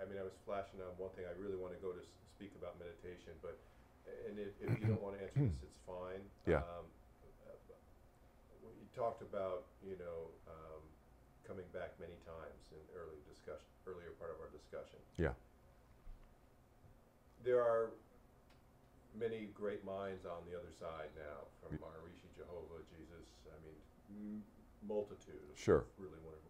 I mean, I was flashing on one thing. I really want to go to speak about meditation, but and if you don't want to answer this, it's fine. Yeah. You talked about coming back many times in earlier part of our discussion. Yeah. There are many great minds on the other side now, from Maharishi, Jehovah, Jesus. I mean, multitude of Sure. really wonderful.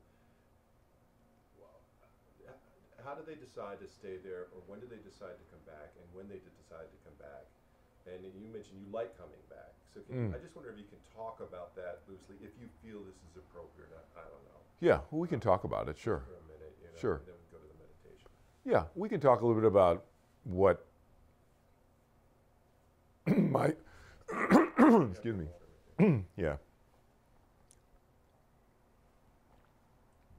How did they decide to stay there, or when did they decide to come back, and when they did decide to come back? And you mentioned you like coming back. So I just wonder if you can talk about that loosely, if you feel this is appropriate. I don't know. Yeah, well, we can talk about it, sure. For a minute, Sure. And then we go to the meditation. Yeah, we can talk a little bit about what my, excuse me, yeah.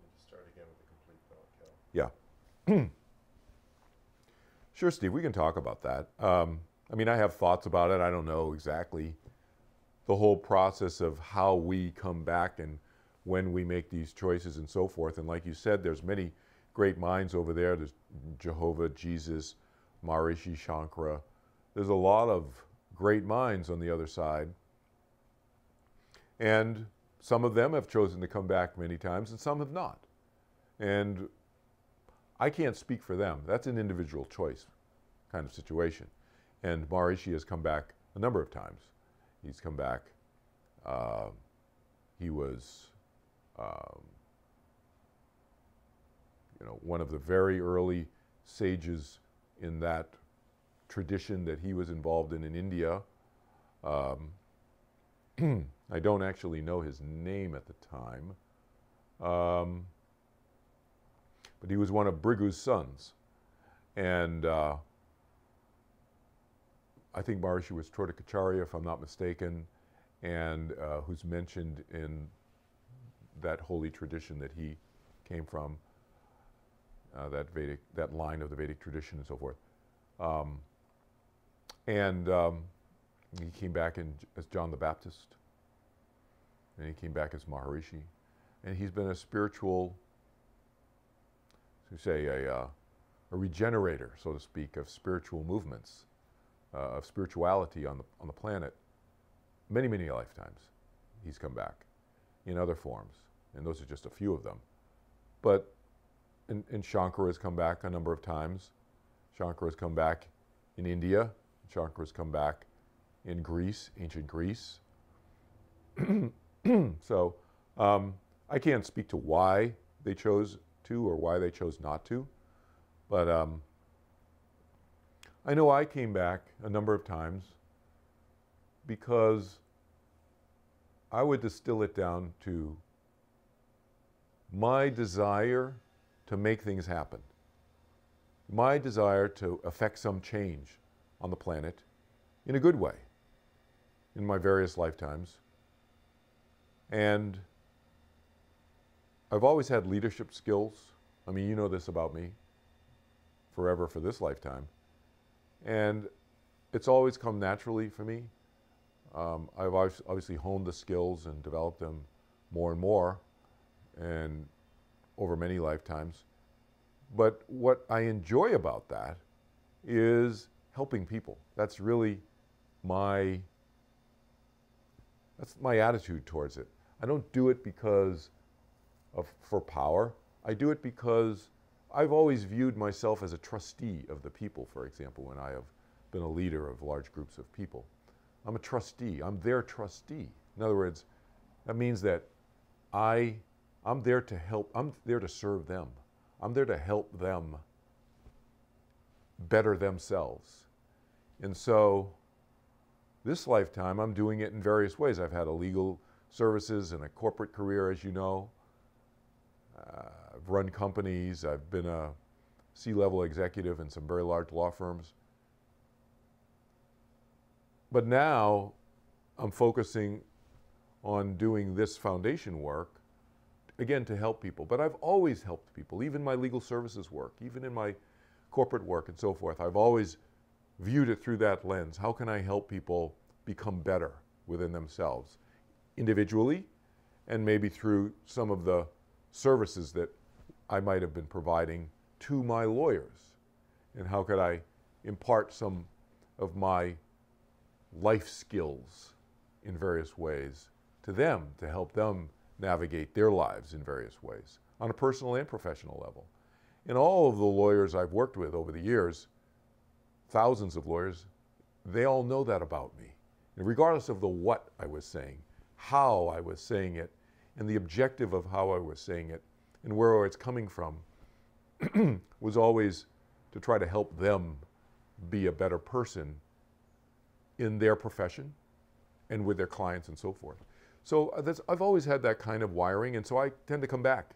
Just start again with a complete thought, Kel. Yeah. Sure, Steve, we can talk about that. I mean, I have thoughts about it. I don't know exactly the whole process of how we come back and when we make these choices and so forth. And like you said, there's many great minds over there. There's Jehovah, Jesus, Maharishi, Shankara. There's a lot of great minds on the other side. And some of them have chosen to come back many times and some have not. And I can't speak for them. That's an individual choice kind of situation. And Maharishi has come back a number of times. He's come back. He was, one of the very early sages in that tradition that he was involved in India. I don't actually know his name at the time. But he was one of Brigu's sons. And I think Maharishi was Trotakacharya, if I'm not mistaken, and who's mentioned in that holy tradition that he came from, that line of the Vedic tradition and so forth. He came back as John the Baptist, and he came back as Maharishi. And he's been a spiritual, a regenerator, so to speak, of spiritual movements, of spirituality on the planet. Many, many lifetimes he's come back in other forms, and those are just a few of them. But and Shankara has come back a number of times. Shankara has come back in India. Shankara has come back in Greece, ancient Greece. So I can't speak to why they chose to or why they chose not to, but I know I came back a number of times because I would distill it down to my desire to make things happen, my desire to affect some change on the planet in a good way in my various lifetimes. And I've always had leadership skills. I mean, you know this about me, forever for this lifetime. And it's always come naturally for me. I've obviously honed the skills and developed them more and more and over many lifetimes. But what I enjoy about that is helping people. That's really that's my attitude towards it. I don't do it for power. I do it because I've always viewed myself as a trustee of the people, for example, when I have been a leader of large groups of people. I'm a trustee. I'm their trustee. In other words, that means that I'm there to help. I'm there to serve them. I'm there to help them better themselves. And so this lifetime, I'm doing it in various ways. I've had a legal services and a corporate career, as you know. I've run companies. I've been a C-level executive in some very large law firms. But now I'm focusing on doing this foundation work, again, to help people. But I've always helped people, even my legal services work, even in my corporate work and so forth. I've always viewed it through that lens. How can I help people become better within themselves, individually, and maybe through some of the services that I might have been providing to my lawyers? And how could I impart some of my life skills in various ways to them to help them navigate their lives in various ways on a personal and professional level? And all of the lawyers I've worked with over the years, thousands of lawyers, they all know that about me. And regardless of the what I was saying, how I was saying it, and the objective of how I was saying it, and where it's coming from, was always to try to help them be a better person in their profession and with their clients and so forth. So I've always had that kind of wiring, and so I tend to come back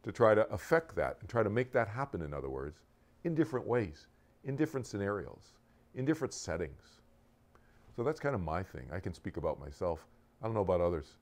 to try to affect that and try to make that happen, in other words, in different ways, in different scenarios, in different settings. So that's kind of my thing. I can speak about myself. I don't know about others.